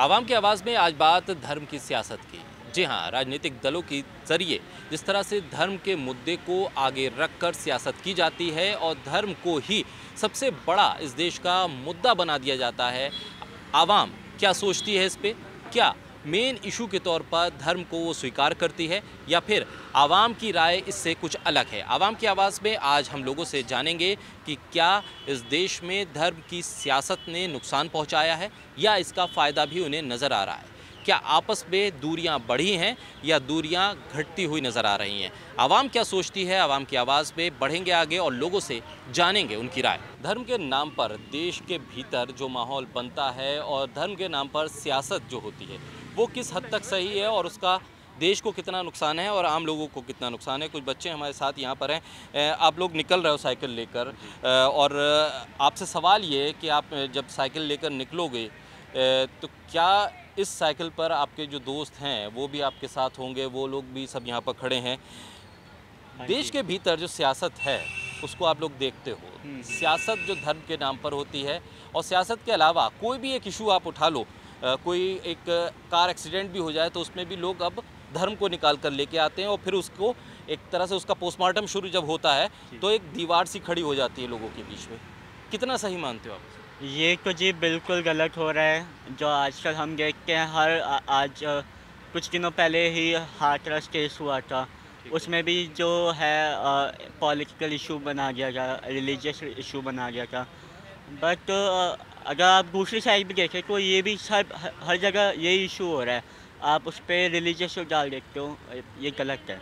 आवाम की आवाज़ में आज बात धर्म की सियासत की। जी हाँ, राजनीतिक दलों के जरिए जिस तरह से धर्म के मुद्दे को आगे रखकर सियासत की जाती है और धर्म को ही सबसे बड़ा इस देश का मुद्दा बना दिया जाता है। आवाम क्या सोचती है इस पे? क्या मेन इशू के तौर पर धर्म को वो स्वीकार करती है या फिर आवाम की राय इससे कुछ अलग है? आवाम की आवाज़ में आज हम लोगों से जानेंगे कि क्या इस देश में धर्म की सियासत ने नुकसान पहुंचाया है या इसका फ़ायदा भी उन्हें नज़र आ रहा है। क्या आपस में दूरियां बढ़ी हैं या दूरियां घटती हुई नज़र आ रही हैं? आवाम क्या सोचती है? आवाम की आवाज़ में बढ़ेंगे आगे और लोगों से जानेंगे उनकी राय। धर्म के नाम पर देश के भीतर जो माहौल बनता है और धर्म के नाम पर सियासत जो होती है वो किस हद तक सही है और उसका देश को कितना नुकसान है और आम लोगों को कितना नुकसान है। कुछ बच्चे हमारे साथ यहाँ पर हैं। आप लोग निकल रहे हो साइकिल लेकर और आपसे सवाल ये है कि आप जब साइकिल लेकर निकलोगे तो क्या इस साइकिल पर आपके जो दोस्त हैं वो भी आपके साथ होंगे? वो लोग भी सब यहाँ पर खड़े हैं। हाँ देश जी। के भीतर जो सियासत है उसको आप लोग देखते हो। हुँ। सियासत जो धर्म के नाम पर होती है और सियासत के अलावा कोई भी एक इशू आप उठा लो, कोई एक कार एक्सीडेंट भी हो जाए तो उसमें भी लोग अब धर्म को निकाल कर लेके आते हैं और फिर उसको एक तरह से उसका पोस्टमार्टम शुरू जब होता है जी। तो एक दीवार सी खड़ी हो जाती है लोगों के बीच में। कितना सही मानते हो आप? ये तो जी बिल्कुल गलत हो रहा है, जो आजकल हम देखते हैं आज कुछ दिनों पहले ही हाथरस केस हुआ था। ठीक है। उसमें भी जो है पॉलिटिकल इश्यू बना दिया गया, रिलीजियस इश्यू बना दिया था। बट अगर आप दूसरी साइड भी देखें तो ये भी सब हर जगह यही इश्यू हो रहा है। आप उस पे रिलीजियस डाल देते हो, ये गलत है।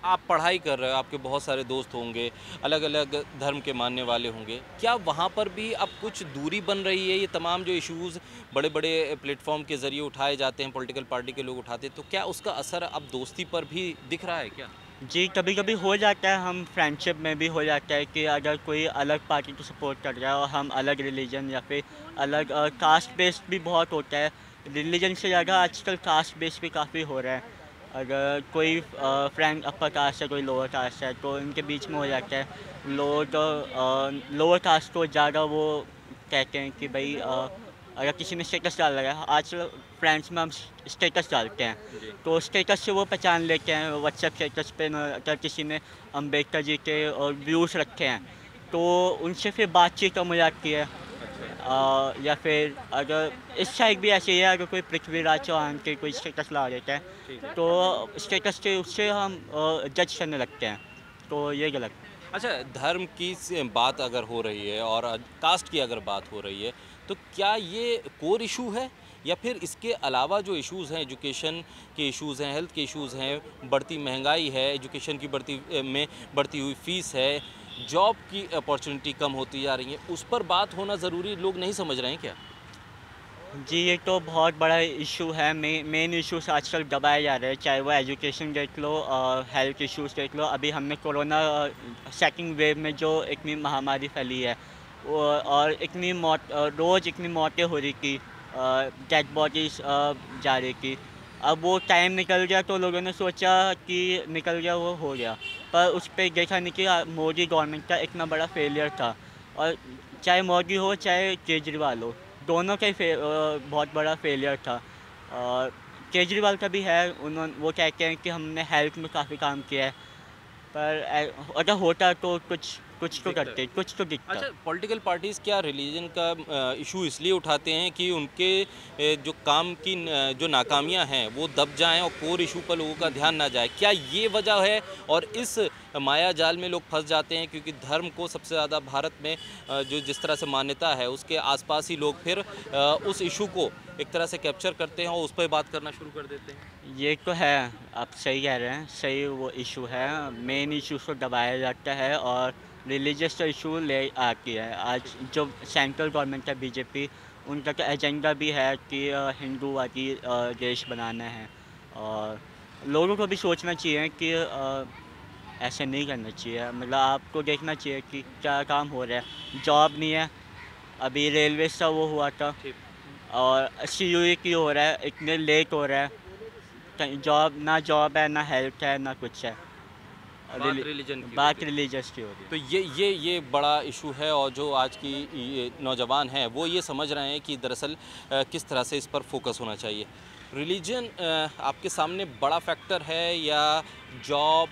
आप पढ़ाई कर रहे हो, आपके बहुत सारे दोस्त होंगे, अलग-अलग धर्म के मानने वाले होंगे। क्या वहाँ पर भी अब कुछ दूरी बन रही है? ये तमाम जो इश्यूज़ बड़े-बड़े प्लेटफ़ॉर्म के ज़रिए उठाए जाते हैं, पॉलिटिकल पार्टी के लोग उठाते हैं, तो क्या उसका असर अब दोस्ती पर भी दिख रहा है क्या? जी, कभी-कभी हो जाता है, हम फ्रेंडशिप में भी हो जाता है कि अगर कोई अलग पार्टी को सपोर्ट कर रहा है और हम अलग रिलीजन या फिर अलग कास्ट बेस्ड भी बहुत होता है। रिलीजन से ज़्यादा आजकल कास्ट बेस्ड भी काफ़ी हो रहा है। अगर कोई फ्रेंड अपर कास्ट है, कोई लोअर कास्ट है, तो इनके बीच में हो जाता है। लोग लोअर कास्ट को ज़्यादा वो कहते हैं कि भई अगर किसी ने स्टेटस डाल रहा है, आजकल फ्रेंड्स में हम स्टेटस डालते हैं। जी। तो स्टेटस से वो पहचान लेते हैं। व्हाट्सएप स्टेटस पे न अगर किसी ने अम्बेडकर जी के व्यूज़ रखे हैं तो उनसे फिर बातचीत कम हो जाती है। अच्छा। या फिर अगर इस साइड भी ऐसे ही है, अगर कोई पृथ्वीराज चौहान के कोई स्टेटस ला देता ठीक है है। तो स्टेटस से उससे हम जज करने लगते हैं, तो ये गलत है। अच्छा, धर्म की बात अगर हो रही है और कास्ट की अगर बात हो रही है तो क्या ये कोर इशू है या फिर इसके अलावा जो इश्यूज़ हैं, एजुकेशन के इश्यूज़ हैं, हेल्थ के इश्यूज़ हैं, बढ़ती महंगाई है, एजुकेशन की में बढ़ती हुई फ़ीस है, जॉब की अपॉर्चुनिटी कम होती जा रही है, उस पर बात होना ज़रूरी लोग नहीं समझ रहे हैं क्या? जी, ये तो बहुत बड़ा इशू है। मेन इश्यूज़ आजकल दबाए जा रहे हैं, चाहे वो एजुकेशन देख लो, हेल्थ इश्यूज़ देख लो। अभी हमने कोरोना सेकंड वेव में जो इतनी महामारी फैली है, वो और इतनी रोज़ इतनी मौतें हो रही थी, डेड बॉडीज़ जा रही थी। अब वो टाइम निकल गया तो लोगों ने सोचा कि निकल गया, वो हो गया। पर उस पे देखा नहीं कि मोदी गवर्नमेंट का इतना बड़ा फेलियर था। और चाहे मोदी हो, चाहे केजरीवाल हो, दोनों का ही बहुत बड़ा फेलियर था। और केजरीवाल का भी है, वो कहते हैं कि हमने हेल्थ में काफ़ी काम किया है, पर अगर होता तो कुछ कुछ तो दिक्कत। करते, कुछ तो दिखता। अच्छा, पॉलिटिकल पार्टीज़ क्या रिलीजन का इशू इसलिए उठाते हैं कि उनके जो काम की जो नाकामियां हैं वो दब जाएं और कोर इशू पर लोगों का ध्यान ना जाए? क्या ये वजह है? और इस माया जाल में लोग फंस जाते हैं क्योंकि धर्म को सबसे ज़्यादा भारत में जो जिस तरह से मान्यता है उसके आसपास ही लोग फिर उस इशू को एक तरह से कैप्चर करते हैं और उस पर बात करना शुरू कर देते हैं। ये तो है, आप सही कह रहे हैं, सही वो इशू है। मेन इश्यूज़ को दबाया जाता है और रिलीजियस इशू ले आती है। आज जो सेंट्रल गवर्नमेंट है बीजेपी, उनका तो एजेंडा भी है कि हिंदूवादी देश बनाना है। और लोगों को भी सोचना चाहिए कि ऐसे नहीं करना चाहिए। मतलब आपको देखना चाहिए कि क्या काम हो रहा है। जॉब नहीं है, अभी रेलवे का वो हुआ था, ठीक। और सीयूई की हो रहा है, इतने लेट हो रहा है। कहीं जॉब है, ना हेल्थ है, ना कुछ है। बात रिलीजन की बात होती है। रिलीजियस की हो रही है। तो ये बड़ा इशू है और जो आज की ये नौजवान हैं वो ये समझ रहे हैं कि दरअसल किस तरह से इस पर फोकस होना चाहिए। रिलीजन आपके सामने बड़ा फैक्टर है या जॉब,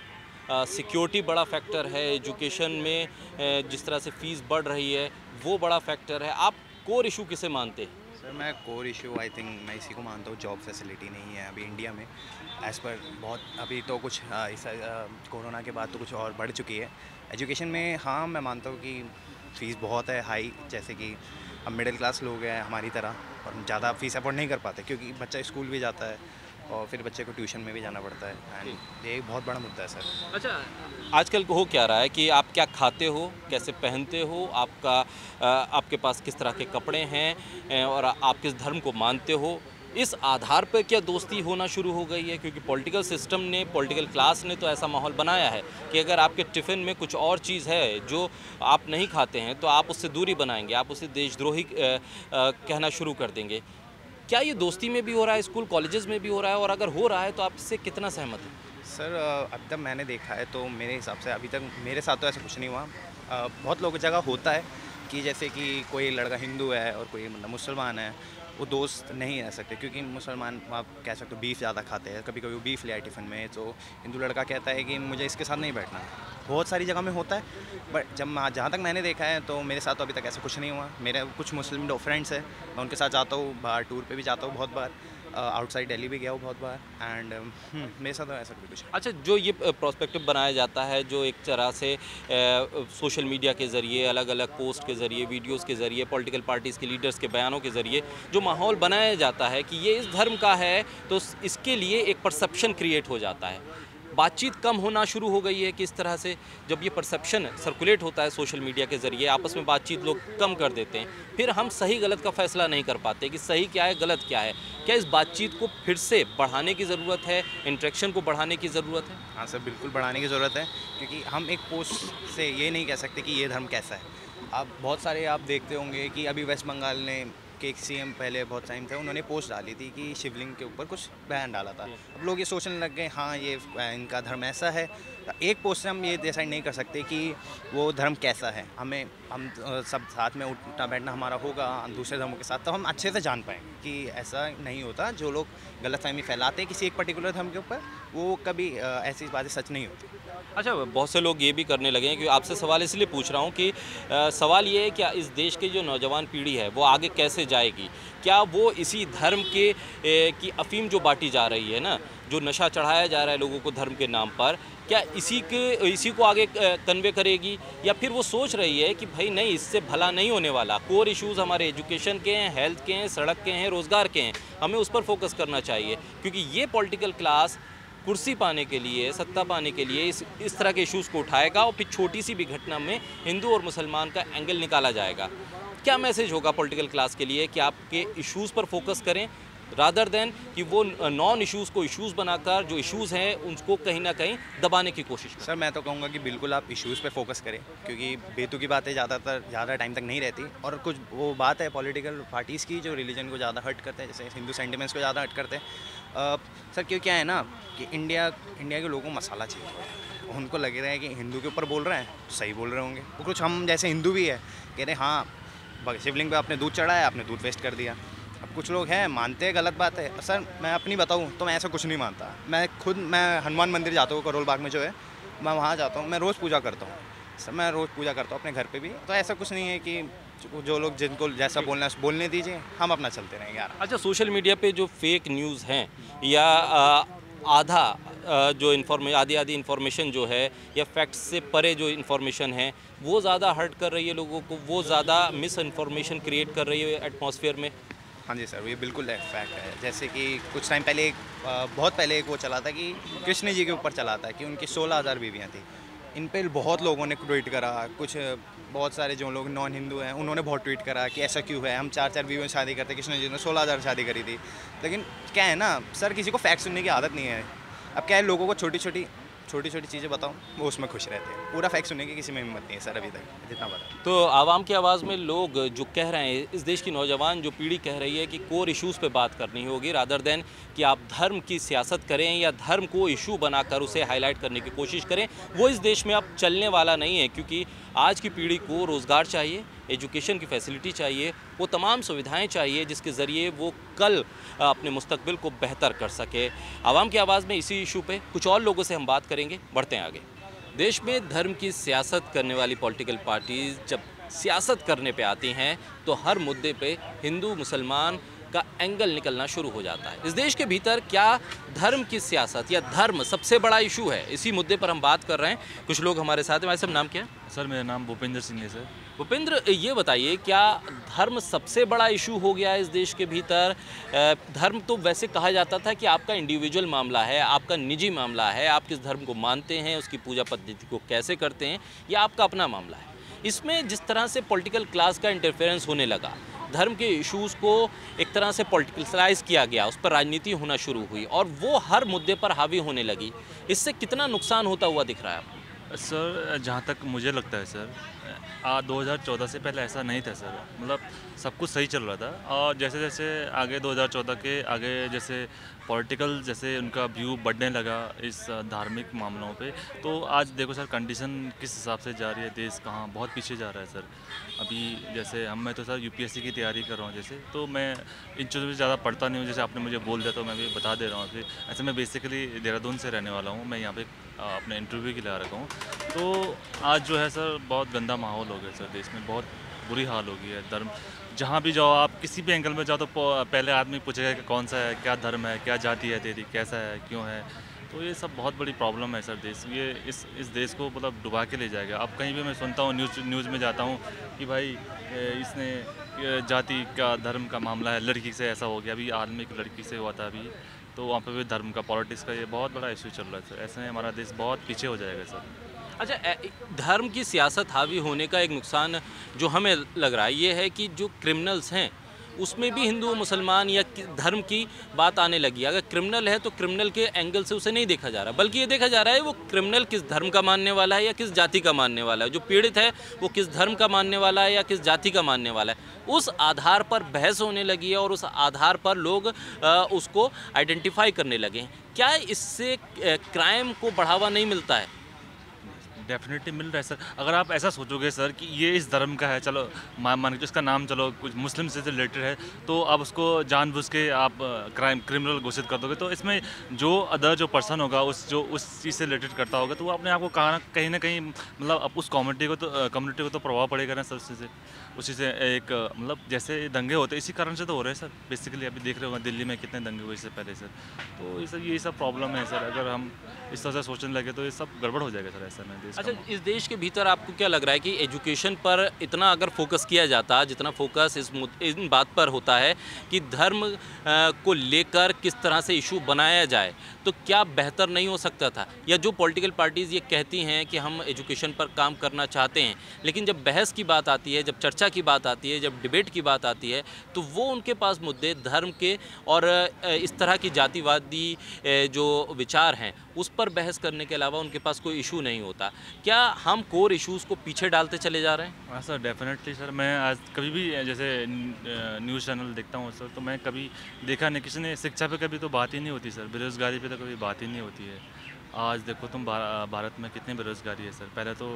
सिक्योरिटी बड़ा फैक्टर है, एजुकेशन में जिस तरह से फ़ीस बढ़ रही है वो बड़ा फैक्टर है, आप कोर इशू किसे मानते हैं? सर मैं कोर इशू आई थिंक मैं इसी को मानता हूँ, जॉब फैसिलिटी नहीं है अभी इंडिया में एज़ पर बहुत अभी तो कुछ इस कोरोना के बाद तो कुछ और बढ़ चुकी है। एजुकेशन में हाँ मैं मानता हूँ कि फ़ीस बहुत है हाई, जैसे कि हम मिडिल क्लास लोग हैं हमारी तरह और हम ज़्यादा फ़ीस अफोर्ड नहीं कर पाते क्योंकि बच्चा स्कूल भी जाता है और फिर बच्चे को ट्यूशन में भी जाना पड़ता है एंड ये एक बहुत बड़ा मुद्दा है सर। अच्छा, आजकल हो क्या रहा है कि आप क्या खाते हो, कैसे पहनते हो, आपके पास किस तरह के कपड़े हैं और आप किस धर्म को मानते हो, इस आधार पर क्या दोस्ती होना शुरू हो गई है? क्योंकि पॉलिटिकल सिस्टम ने, पॉलिटिकल क्लास ने तो ऐसा माहौल बनाया है कि अगर आपके टिफ़िन में कुछ और चीज़ है जो आप नहीं खाते हैं तो आप उससे दूरी बनाएंगे, आप उसे देशद्रोही कहना शुरू कर देंगे। क्या ये दोस्ती में भी हो रहा है, स्कूल कॉलेजेस में भी हो रहा है, और अगर हो रहा है तो आप इससे कितना सहमत हैं? सर अभी तक मैंने देखा है तो मेरे हिसाब से अभी तक मेरे साथ तो ऐसा कुछ नहीं हुआ। बहुत लोगों की जगह होता है कि जैसे कि कोई लड़का हिंदू है और कोई मतलब मुसलमान है, वो दोस्त नहीं रह सकते क्योंकि मुसलमान आप कह सकते हो बीफ ज़्यादा खाते हैं, कभी कभी वो बीफ ले आए टिफ़िन में तो हिंदू लड़का कहता है कि मुझे इसके साथ नहीं बैठना। बहुत सारी जगह में होता है बट जहाँ तक मैंने देखा है तो मेरे साथ तो अभी तक ऐसा कुछ नहीं हुआ। मेरे कुछ मुस्लिम फ्रेंड्स हैं, मैं उनके साथ जाता हूँ, बाहर टूर पे भी जाता हूँ बहुत बार, आउटसाइड दिल्ली भी गया हूँ बहुत बार एंड मेरे साथ तो ऐसा कोई कुछ नहीं। अच्छा, जो ये प्रोस्पेक्टिव बनाया जाता है, जो एक तरह से सोशल मीडिया के ज़रिए, अलग अलग पोस्ट के ज़रिए, वीडियोस के ज़रिए, पॉलिटिकल पार्टीज़ के लीडर्स के बयानों के ज़रिए जो माहौल बनाया जाता है कि ये इस धर्म का है, तो इसके लिए एक परसेप्शन क्रिएट हो जाता है। बातचीत कम होना शुरू हो गई है कि इस तरह से जब ये परसेप्शन सर्कुलेट होता है सोशल मीडिया के ज़रिए, आपस में बातचीत लोग कम कर देते हैं, फिर हम सही गलत का फैसला नहीं कर पाते कि सही क्या है, गलत क्या है। क्या इस बातचीत को फिर से बढ़ाने की ज़रूरत है, इंटरेक्शन को बढ़ाने की ज़रूरत है? हाँ सर, बिल्कुल बढ़ाने की ज़रूरत है क्योंकि हम एक पोस्ट से ये नहीं कह सकते कि ये धर्म कैसा है। आप बहुत सारे आप देखते होंगे कि अभी वेस्ट बंगाल ने के एक सीएम पहले बहुत टाइम थे, उन्होंने पोस्ट डाली थी कि शिवलिंग के ऊपर कुछ बैन डाला था। अब लोग ये सोचने लग गए हाँ ये इनका धर्म ऐसा है। एक पोस्ट से हम ये डिसाइड नहीं कर सकते कि वो धर्म कैसा है। हम सब साथ में उठना बैठना हमारा होगा दूसरे धर्मों के साथ, तो हम अच्छे से जान पाएंगे कि ऐसा नहीं होता। जो लोग गलतफहमी फैलाते हैं किसी एक पर्टिकुलर धर्म के ऊपर, वो कभी ऐसी बातें सच नहीं होती। अच्छा, बहुत से लोग ये भी करने लगे हैं कि आपसे सवाल इसलिए पूछ रहा हूँ कि सवाल ये है क्या इस देश की जो नौजवान पीढ़ी है वो आगे कैसे जाएगी? क्या वो इसी धर्म की अफीम जो बांटी जा रही है ना, जो नशा चढ़ाया जा रहा है लोगों को धर्म के नाम पर, क्या इसी को आगे कन्वे करेगी, या फिर वो सोच रही है कि भाई नहीं, इससे भला नहीं होने वाला, कोर इश्यूज़ हमारे एजुकेशन के हैं, हेल्थ के हैं, सड़क के हैं, रोज़गार के हैं, हमें उस पर फोकस करना चाहिए? क्योंकि ये पॉलिटिकल क्लास कुर्सी पाने के लिए, सत्ता पाने के लिए इस तरह के इश्यूज़ को उठाएगा और फिर छोटी सी भी घटना में हिंदू और मुसलमान का एंगल निकाला जाएगा। क्या मैसेज होगा पॉलिटिकल क्लास के लिए कि आपके इश्यूज़ पर फोकस करें रादर देन कि वो नॉन इश्यूज़ को इश्यूज़ बनाकर जो इश्यूज़ हैं उनको कहीं ना कहीं दबाने की कोशिश करें? सर मैं तो कहूँगा कि बिल्कुल आप इश्यूज़ पे फोकस करें क्योंकि बेतुकी बातें ज़्यादा टाइम तक नहीं रहती। और कुछ वो बात है पॉलिटिकल पार्टीज़ की जो रिलीजन को ज़्यादा हर्ट करते हैं, जैसे हिंदू सेंटिमेंट्स को ज़्यादा हर्ट करते हैं। सर क्यों क्या है ना कि इंडिया के लोगों को मसाला चाहिए। उनको लग रहा है कि हिंदू के ऊपर बोल रहे हैं तो सही बोल रहे होंगे। वो कुछ हम जैसे हिंदू भी है, कह रहे हैं हाँ शिवलिंग पे आपने दूध चढ़ाया, आपने दूध वेस्ट कर दिया। अब कुछ लोग हैं मानते हैं गलत बात है। सर मैं अपनी बताऊं तो मैं ऐसा कुछ नहीं मानता। मैं हनुमान मंदिर जाता हूँ करोल बाग में जो है, मैं वहाँ जाता हूँ, मैं रोज़ पूजा करता हूँ। सर मैं रोज़ पूजा करता हूँ अपने घर पे भी। तो ऐसा कुछ नहीं है कि जो लोग जिनको जैसा बोलना है बोलने दीजिए, हम अपना चलते रहेंगे यार। अच्छा, सोशल मीडिया पे जो फेक न्यूज़ हैं या आधी इन्फॉर्मेशन जो है या फैक्ट्स से परे जो इन्फॉर्मेशन है वो ज़्यादा हर्ट कर रही है लोगों को, वो ज़्यादा मिस इन्फॉर्मेशन क्रिएट कर रही है एटमॉस्फेयर में? हाँ जी सर, ये बिल्कुल एक फैक्ट है। जैसे कि कुछ टाइम पहले बहुत पहले एक वो चला था कि कृष्ण जी के ऊपर चला था कि उनकी 16,000 बीवियाँ थी। इन पे बहुत लोगों ने ट्वीट करा, कुछ बहुत सारे जो लोग नॉन हिंदू हैं उन्होंने बहुत ट्वीट करा कि ऐसा क्यों है, हम 4 बीवियों से शादी करते, कृष्ण जी ने 16,000 शादी करी थी। लेकिन क्या है ना सर, किसी को फैक्ट सुनने की आदत नहीं है। अब क्या है, लोगों को छोटी छोटी छोटी छोटी चीज़ें बताऊँ वो उसमें खुश रहते हैं। पूरा फैक्ट सुनने की किसी में हिम्मत नहीं है सर अभी तक, जितना पता। तो आवाम की आवाज़ में लोग जो कह रहे हैं, इस देश की नौजवान जो पीढ़ी कह रही है कि कोर इश्यूज़ पे बात करनी होगी रादर देन कि आप धर्म की सियासत करें या धर्म को इशू बनाकर उसे हाईलाइट करने की कोशिश करें, वो इस देश में अब चलने वाला नहीं है। क्योंकि आज की पीढ़ी को रोज़गार चाहिए, एजुकेशन की फैसिलिटी चाहिए, वो तमाम सुविधाएं चाहिए जिसके ज़रिए वो कल अपने मुस्तकबिल को बेहतर कर सके। आवाम की आवाज़ में इसी इशू पे कुछ और लोगों से हम बात करेंगे, बढ़ते हैं आगे। देश में धर्म की सियासत करने वाली पॉलिटिकल पार्टीज जब सियासत करने पे आती हैं तो हर मुद्दे पे हिंदू मुसलमान का एंगल निकलना शुरू हो जाता है। इस देश के भीतर क्या धर्म की सियासत या धर्म सबसे बड़ा इशू है? इसी मुद्दे पर हम बात कर रहे हैं। कुछ लोग हमारे साथ हैं। भाई साहब, नाम क्या है? सर मेरा नाम भूपेंद्र सिंह है सर। भूपेंद्र, ये बताइए, क्या धर्म सबसे बड़ा इशू हो गया है इस देश के भीतर? धर्म तो वैसे कहा जाता था कि आपका इंडिविजुअल मामला है, आपका निजी मामला है, आप किस धर्म को मानते हैं, उसकी पूजा पद्धति को कैसे करते हैं, यह आपका अपना मामला है। इसमें जिस तरह से पॉलिटिकल क्लास का इंटरफेरेंस होने लगा, धर्म के इश्यूज़ को एक तरह से पॉलिटिकलाइज किया गया, उस पर राजनीति होना शुरू हुई और वो हर मुद्दे पर हावी होने लगी, इससे कितना नुकसान होता हुआ दिख रहा है आपको? सर जहाँ तक मुझे लगता है सर, 2014 से पहले ऐसा नहीं था सर। मतलब सब कुछ सही चल रहा था और जैसे जैसे आगे 2014 के आगे जैसे पॉलिटिकल जैसे उनका व्यू बढ़ने लगा इस धार्मिक मामलों पे, तो आज देखो सर कंडीशन किस हिसाब से जा रही है, देश कहाँ बहुत पीछे जा रहा है सर। अभी जैसे मैं तो सर यूपीएससी की तैयारी कर रहा हूँ जैसे, तो मैं इन चीज़ों में ज़्यादा पढ़ता नहीं हूँ। जैसे आपने मुझे बोल दिया तो मैं भी बता दे रहा हूँ। फिर ऐसे मैं बेसिकली देहरादून से रहने वाला हूँ, मैं यहाँ पे अपने इंटरव्यू के लिए आ रखा हूँ। तो आज जो है सर बहुत गंदा माहौल हो गया सर, देश में बहुत बुरी हाल हो गई है। धर्म जहाँ भी जाओ आप, किसी भी एंगल में जाओ तो पहले आदमी पूछेगा कि कौन सा है, क्या धर्म है, क्या जाति है तेरी, कैसा है, क्यों है। तो ये सब बहुत बड़ी प्रॉब्लम है सर देश, ये इस देश को मतलब डुबा के ले जाएगा। अब कहीं भी मैं सुनता हूँ न्यूज़ में जाता हूँ कि भाई इसने जाति का धर्म का मामला है, लड़की से ऐसा हो गया। अभी आदमी एक लड़की से हुआ था अभी, तो वहाँ पे भी धर्म का पॉलिटिक्स का ये बहुत बड़ा इशू चल रहा है सर। ऐसे में हमारा देश बहुत पीछे हो जाएगा सर। अच्छा, धर्म की सियासत हावी होने का एक नुकसान जो हमें लग रहा है ये है कि जो क्रिमिनल्स हैं उसमें भी हिंदू मुसलमान या धर्म की बात आने लगी। अगर क्रिमिनल है तो क्रिमिनल के एंगल से उसे नहीं देखा जा रहा, बल्कि ये देखा जा रहा है वो क्रिमिनल किस धर्म का मानने वाला है या किस जाति का मानने वाला है, जो पीड़ित है वो किस धर्म का मानने वाला है या किस जाति का मानने वाला है। उस आधार पर बहस होने लगी है और उस आधार पर लोग उसको आइडेंटिफाई करने लगे हैं। क्या इससे क्राइम को बढ़ावा नहीं मिलता है? डेफिनेटली मिल रहा है सर। अगर आप ऐसा सोचोगे सर कि ये इस धर्म का है, चलो मान के इसका नाम चलो कुछ मुस्लिम से रिलेटेड है, तो आप उसको जानबूझ के आप क्रिमिनल घोषित कर दोगे, तो इसमें जो अदर जो पर्सन होगा उस चीज़ से रिलेटेड करता होगा, तो वो अपने आप को कहीं ना कहीं मतलब अब उस कम्युनिटी को तो प्रभाव पड़ेगा ना सर। उसी से एक मतलब जैसे दंगे होते इसी कारण से तो हो रहे हैं सर। बेसिकली अभी देख रहे होंगे दिल्ली में कितने दंगे हुए इससे पहले सर। तो ये सब प्रॉब्लम है सर। अगर हम इस तरह से सोचने लगे तो ये सब गड़बड़ हो जाएगा सर ऐसा में देश। अच्छा, इस देश के भीतर आपको क्या लग रहा है कि एजुकेशन पर इतना अगर फोकस किया जाता, जितना फोकस इन बात पर होता है कि धर्म को लेकर किस तरह से इशू बनाया जाए, तो क्या बेहतर नहीं हो सकता था? या जो पॉलिटिकल पार्टीज़ ये कहती हैं कि हम एजुकेशन पर काम करना चाहते हैं, लेकिन जब बहस की बात आती है, जब चर्चा की बात आती है, जब डिबेट की बात आती है, तो वो उनके पास मुद्दे धर्म के और इस तरह की जातिवादी जो विचार हैं उस पर बहस करने के अलावा उनके पास कोई इशू नहीं होता। क्या हम कोर इश्यूज़ को पीछे डालते चले जा रहे हैं? हाँ सर, डेफिनेटली सर। मैं आज कभी भी जैसे न्यूज़ चैनल देखता हूँ सर, तो मैं कभी देखा नहीं किसी ने शिक्षा पे कभी तो बात ही नहीं होती सर, बेरोज़गारी पे तो कभी बात ही नहीं होती है। आज देखो तुम भारत में कितनी बेरोज़गारी है सर। पहले तो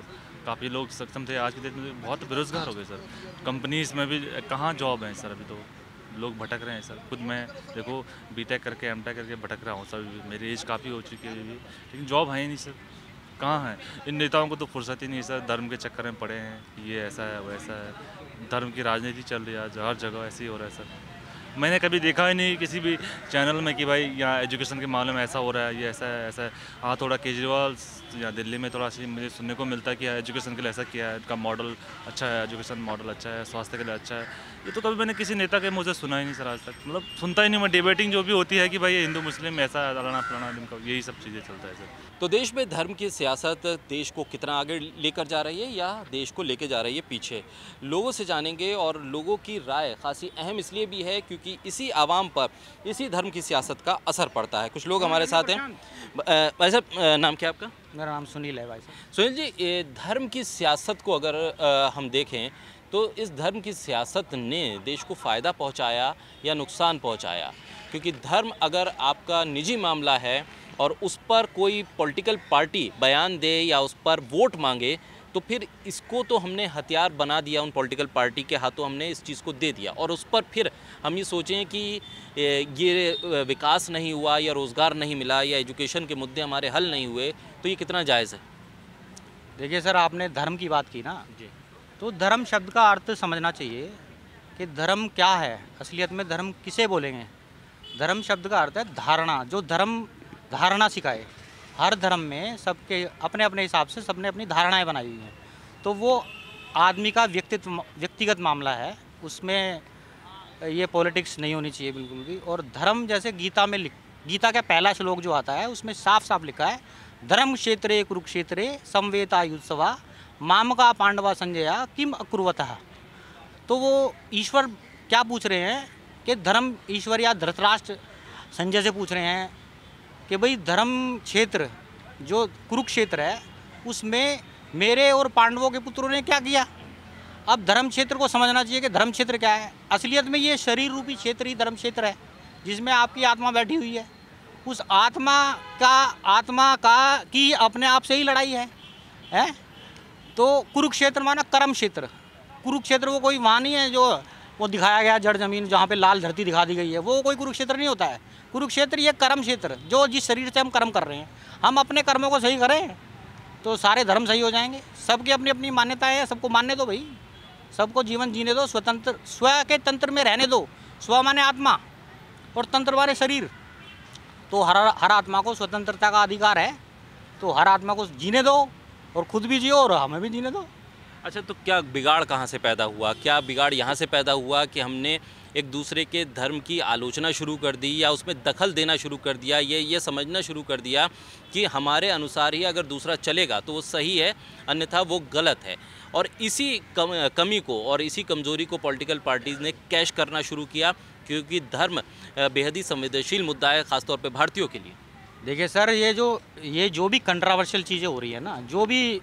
काफ़ी लोग सक्षम थे, आज के डेट में बहुत बेरोज़गार हो गए सर। कंपनीज़ में भी कहाँ जॉब है सर, अभी तो लोग भटक रहे हैं सर। खुद मैं देखो बीटेक करके एमटेक करके भटक रहा हूँ सर। मेरी एज काफ़ी हो चुकी है अभी, लेकिन जॉब है ही नहीं सर। कहाँ है? इन नेताओं को तो फुर्सत ही नहीं सर, धर्म के चक्कर में पड़े हैं कि ये ऐसा है वैसा है। धर्म की राजनीति चल रही है आज, हर जगह ऐसे ही हो रहा है सर। मैंने कभी देखा ही नहीं किसी भी चैनल में कि भाई यहाँ एजुकेशन के मामले में ऐसा हो रहा है, ये ऐसा है ऐसा है। हाँ, थोड़ा केजरीवाल या दिल्ली में थोड़ा सी मुझे सुनने को मिलता है कि एजुकेशन के लिए ऐसा किया है, उनका मॉडल अच्छा है, एजुकेशन मॉडल अच्छा है, स्वास्थ्य के लिए अच्छा है। ये तो कभी मैंने किसी नेता के मुँह से सुना ही नहीं सर आज तक। मतलब सुनता ही नहीं मैं। डिबेटिंग जो भी होती है कि भाई ये हिंदू मुस्लिम ऐसा है, फलाना फलाना, यही सब चीज़ें चलता है सर। तो देश में धर्म की सियासत देश को कितना आगे लेकर जा रही है या देश को लेकर जा रही है पीछे, लोगों से जानेंगे। और लोगों की राय खासी अहम इसलिए भी है क्योंकि कि इसी आवाम पर इसी धर्म की सियासत का असर पड़ता है। कुछ लोग हमारे साथ हैं। भाई साहब, नाम क्या है आपका? मेरा नाम सुनील है भाई साहब। सुनील जी, ये धर्म की सियासत को अगर हम देखें तो इस धर्म की सियासत ने देश को फ़ायदा पहुंचाया या नुकसान पहुंचाया? क्योंकि धर्म अगर आपका निजी मामला है और उस पर कोई पॉलिटिकल पार्टी बयान दे या उस पर वोट मांगे तो फिर इसको तो हमने हथियार बना दिया, उन पॉलिटिकल पार्टी के हाथों हमने इस चीज़ को दे दिया, और उस पर फिर हम ये सोचें कि ये विकास नहीं हुआ या रोज़गार नहीं मिला या एजुकेशन के मुद्दे हमारे हल नहीं हुए, तो ये कितना जायज़ है? देखिए सर, आपने धर्म की बात की ना जी, तो धर्म शब्द का अर्थ समझना चाहिए कि धर्म क्या है। असलियत में धर्म किसे बोलेंगे? धर्म शब्द का अर्थ है धारणा। जो धर्म धारणा सिखाए। हर धर्म में सबके अपने अपने हिसाब से सबने अपनी धारणाएं बनाई हुई हैं, तो वो आदमी का व्यक्तिगत मामला है, उसमें ये पॉलिटिक्स नहीं होनी चाहिए बिल्कुल भी। और धर्म जैसे गीता का पहला श्लोक जो आता है उसमें साफ साफ लिखा है, धर्म क्षेत्रे कुरुक्षेत्रे संवेतायुत्सवा मामका पांडवा संजया किम अकुर्वतः। तो वो ईश्वर क्या पूछ रहे हैं कि धर्म, ईश्वर या धृतराष्ट्र संजय से पूछ रहे हैं कि भाई धर्म क्षेत्र जो कुरुक्षेत्र है उसमें मेरे और पांडवों के पुत्रों ने क्या किया। अब धर्म क्षेत्र को समझना चाहिए कि धर्म क्षेत्र क्या है। असलियत में ये शरीर रूपी क्षेत्र ही धर्म क्षेत्र है, जिसमें आपकी आत्मा बैठी हुई है। उस आत्मा का की अपने आप से ही लड़ाई है? तो कुरुक्षेत्र माना कर्म क्षेत्र। कुरुक्षेत्र वो कोई वहाँ नहीं है जो वो दिखाया गया जड़ जमीन जहाँ पे लाल धरती दिखा दी गई है, वो कोई कुरुक्षेत्र नहीं होता है। कुरुक्षेत्र ये कर्म क्षेत्र, जो जिस शरीर से हम कर्म कर रहे हैं, हम अपने कर्मों को सही करें तो सारे धर्म सही हो जाएंगे। सबकी अपनी अपनी मान्यताएं हैं, सबको मानने दो भाई, सबको जीवन जीने दो, स्वतंत्र स्व के तंत्र में रहने दो। स्व माने आत्मा और तंत्र माने शरीर। तो हर आत्मा को स्वतंत्रता का अधिकार है, तो हर आत्मा को जीने दो और खुद भी जियो और हमें भी जीने दो। अच्छा, तो क्या बिगाड़ कहाँ से पैदा हुआ? क्या बिगाड़ यहाँ से पैदा हुआ कि हमने एक दूसरे के धर्म की आलोचना शुरू कर दी या उसमें दखल देना शुरू कर दिया, ये समझना शुरू कर दिया कि हमारे अनुसार ही अगर दूसरा चलेगा तो वो सही है, अन्यथा वो गलत है। और इसी कमी को और इसी कमज़ोरी को पॉलिटिकल पार्टीज़ ने कैश करना शुरू किया, क्योंकि धर्म बेहद ही संवेदनशील मुद्दा है, ख़ासतौर पे भारतीयों के लिए। देखिए सर, ये जो भी कंट्रावर्शियल चीज़ें हो रही है ना, जो भी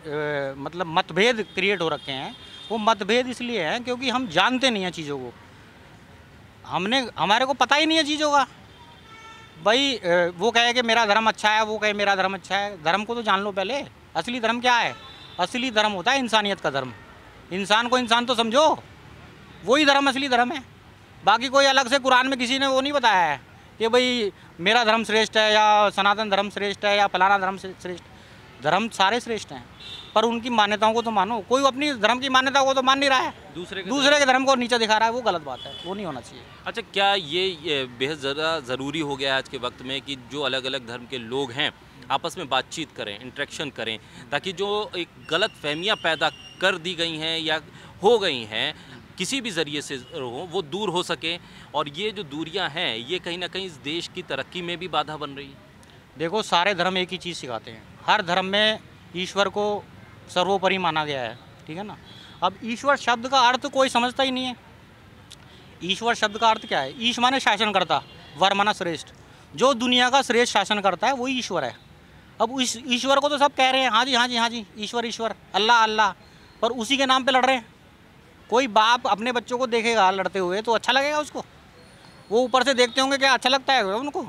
मतलब मतभेद क्रिएट हो रखे हैं, वो मतभेद इसलिए हैं क्योंकि हम जानते नहीं हैं चीज़ों को। हमारे को पता ही नहीं है चीज़ों का। भाई वो कहे कि मेरा धर्म अच्छा है, वो कहे मेरा धर्म अच्छा है। धर्म को तो जान लो पहले। असली धर्म क्या है? असली धर्म होता है इंसानियत का धर्म। इंसान को इंसान तो समझो, वही धर्म असली धर्म है। बाकी कोई अलग से कुरान में किसी ने वो नहीं बताया है कि भाई मेरा धर्म श्रेष्ठ है या सनातन धर्म श्रेष्ठ है या फलाना धर्म श्रेष्ठ। धर्म सारे श्रेष्ठ हैं, पर उनकी मान्यताओं को तो मानो। कोई अपनी धर्म की मान्यताओं को तो मान नहीं रहा है, दूसरे के धर्म को नीचे दिखा रहा है। वो गलत बात है, वो नहीं होना चाहिए। अच्छा, क्या ये बेहद ज़्यादा ज़रूरी हो गया है आज के वक्त में कि जो अलग अलग धर्म के लोग हैं आपस में बातचीत करें, इंटरेक्शन करें, ताकि जो एक गलत फहमियाँ पैदा कर दी गई हैं या हो गई हैं किसी भी ज़रिए से हो, वो दूर हो सके? और ये जो दूरियां हैं ये कहीं ना कहीं इस देश की तरक्की में भी बाधा बन रही है। देखो, सारे धर्म एक ही चीज़ सिखाते हैं। हर धर्म में ईश्वर को सर्वोपरि माना गया है, ठीक है ना। अब ईश्वर शब्द का अर्थ कोई समझता ही नहीं है। ईश्वर शब्द का अर्थ क्या है? ईश माने शासन करता, वर माना श्रेष्ठ। जो दुनिया का श्रेष्ठ शासन करता है वही ईश्वर है। अब इस ईश्वर को तो सब कह रहे हैं हाँ जी हाँ जी हाँ जी, ईश्वर ईश्वर, अल्लाह अल्लाह, पर उसी के नाम पे लड़ रहे हैं। कोई बाप अपने बच्चों को देखेगा लड़ते हुए तो अच्छा लगेगा उसको? वो ऊपर से देखते होंगे, क्या अच्छा लगता है उनको?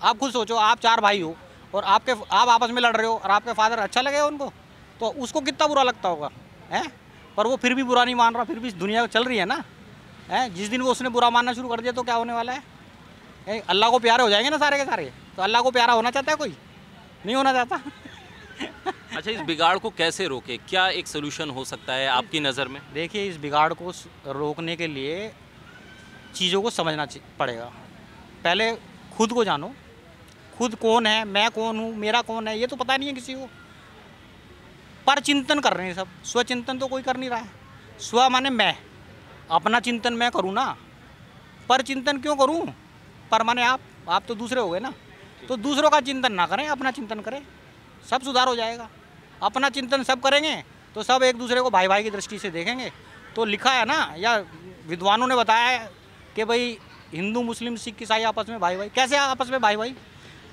आप खुद सोचो, आप 4 भाई हो और आप आपस में लड़ रहे हो और आपके फादर, अच्छा लगेगा उनको? तो उसको कितना बुरा लगता होगा, है? पर वो फिर भी बुरा नहीं मान रहा, फिर भी दुनिया चल रही है ना, है? जिस दिन वो उसने बुरा मानना शुरू कर दिया तो क्या होने वाला है? अल्लाह को प्यारे हो जाएंगे ना सारे के सारे। तो अल्लाह को प्यारा होना चाहता है कोई? नहीं होना चाहता। अच्छा, इस बिगाड़ को कैसे रोके? क्या एक सोल्यूशन हो सकता है आपकी नज़र में? देखिए, इस बिगाड़ को रोकने के लिए चीज़ों को समझना पड़ेगा। पहले खुद को जानो, खुद कौन है, मैं कौन हूँ, मेरा कौन है, ये तो पता नहीं है किसी को। पर चिंतन कर रहे हैं सब, स्वचिंतन तो कोई कर नहीं रहा है। स्व माने मैं, अपना चिंतन मैं करूँ ना, पर चिंतन क्यों करूँ? पर माने आप तो दूसरे हो गए ना। तो दूसरों का चिंतन ना करें, अपना चिंतन करें, सब सुधार हो जाएगा। अपना चिंतन सब करेंगे तो सब एक दूसरे को भाई भाई की दृष्टि से देखेंगे। तो लिखा है ना, या विद्वानों ने बताया है कि भाई हिंदू मुस्लिम सिख ईसाई आपस में भाई भाई, कैसे आपस में भाई भाई?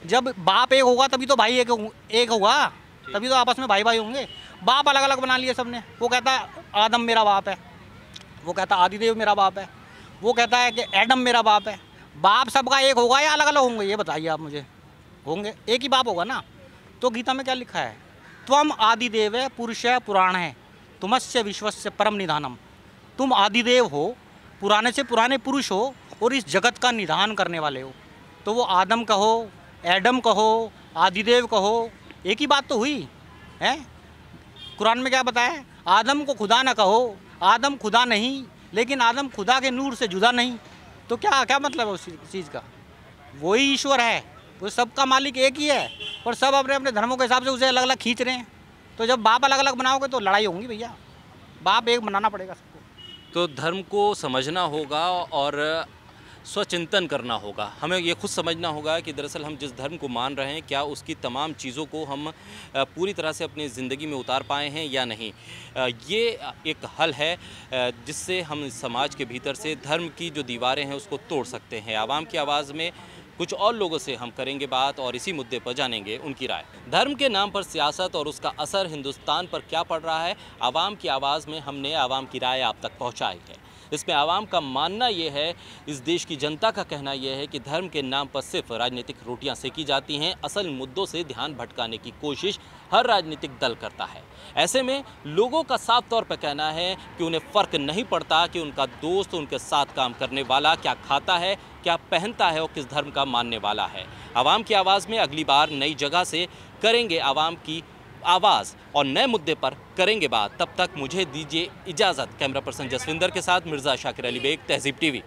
जब बाप एक होगा तभी तो भाई एक होगा, तभी तो आपस में भाई भाई होंगे। बाप अलग अलग बना लिए सबने। वो कहता है आदम मेरा बाप है, वो कहता है आदिदेव मेरा बाप है, वो कहता है कि एडम मेरा बाप है। बाप सबका एक होगा या अलग अलग होंगे, ये बताइए आप मुझे। होंगे, एक ही बाप होगा ना। तो गीता में क्या लिखा है? त्वम आदिदेव है पुरुष है पुराण है तुमस्य विश्वस्य परम निधानम। तुम आदिदेव हो, पुराने से पुराने पुरुष हो और इस जगत का निधान करने वाले हो। तो वो आदम कहो, एडम कहो, आदिदेव कहो, एक ही बात तो हुई है। कुरान में क्या बताया है? आदम को खुदा ना कहो, आदम खुदा नहीं, लेकिन आदम खुदा के नूर से जुदा नहीं। तो क्या क्या मतलब है उस चीज़ का? वही ईश्वर है, वो सबका मालिक एक ही है, और सब अपने अपने धर्मों के हिसाब से उसे अलग अलग खींच रहे हैं। तो जब बाप अलग अलग बनाओगे तो लड़ाई होगी भैया। बाप एक बनाना पड़ेगा सबको। तो धर्म को समझना होगा और स्वचिंतन करना होगा। हमें ये खुद समझना होगा कि दरअसल हम जिस धर्म को मान रहे हैं, क्या उसकी तमाम चीज़ों को हम पूरी तरह से अपनी ज़िंदगी में उतार पाए हैं या नहीं। ये एक हल है जिससे हम समाज के भीतर से धर्म की जो दीवारें हैं उसको तोड़ सकते हैं। आवाम की आवाज़ में कुछ और लोगों से हम करेंगे बात और इसी मुद्दे पर जानेंगे उनकी राय। धर्म के नाम पर सियासत और उसका असर हिंदुस्तान पर क्या पड़ रहा है, आवाम की आवाज़ में हमने आवाम की राय आप तक पहुंचाई है। इसमें आवाम का मानना ये है, इस देश की जनता का कहना यह है कि धर्म के नाम पर सिर्फ राजनीतिक रोटियां सेकी जाती हैं। असल मुद्दों से ध्यान भटकाने की कोशिश हर राजनीतिक दल करता है। ऐसे में लोगों का साफ तौर पर कहना है कि उन्हें फ़र्क नहीं पड़ता कि उनका दोस्त उनके साथ काम करने वाला क्या खाता है, क्या पहनता है और किस धर्म का मानने वाला है। आवाम की आवाज़ में अगली बार नई जगह से करेंगे आवाम की आवाज़ और नए मुद्दे पर करेंगे बात। तब तक मुझे दीजिए इजाज़त। कैमरा पर्सन जसविंदर के साथ मिर्ज़ा शाकिर अली बेग, तहज़ीब टीवी।